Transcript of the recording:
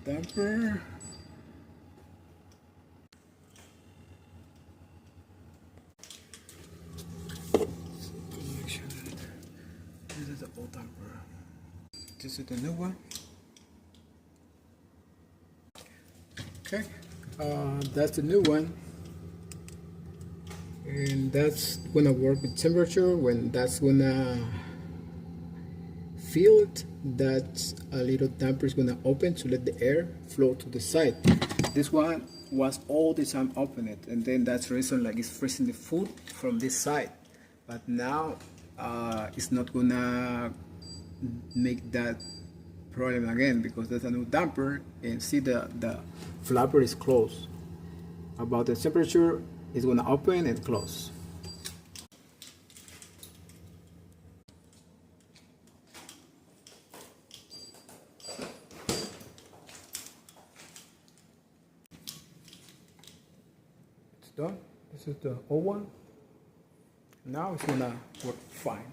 damper. This is the old damper. This is the new one. Okay, that's the new one, and that's gonna work with temperature. When that's gonna feel it, that a little damper is gonna open to let the air flow to the side. This one was all the time open it, and then that's the reason like it's freezing the food from this side. But now it's not gonna make that problem again because there's a new damper, and see the flapper is closed. About the temperature, it's gonna open and close. It's done. This is the old one. Now it's gonna work fine.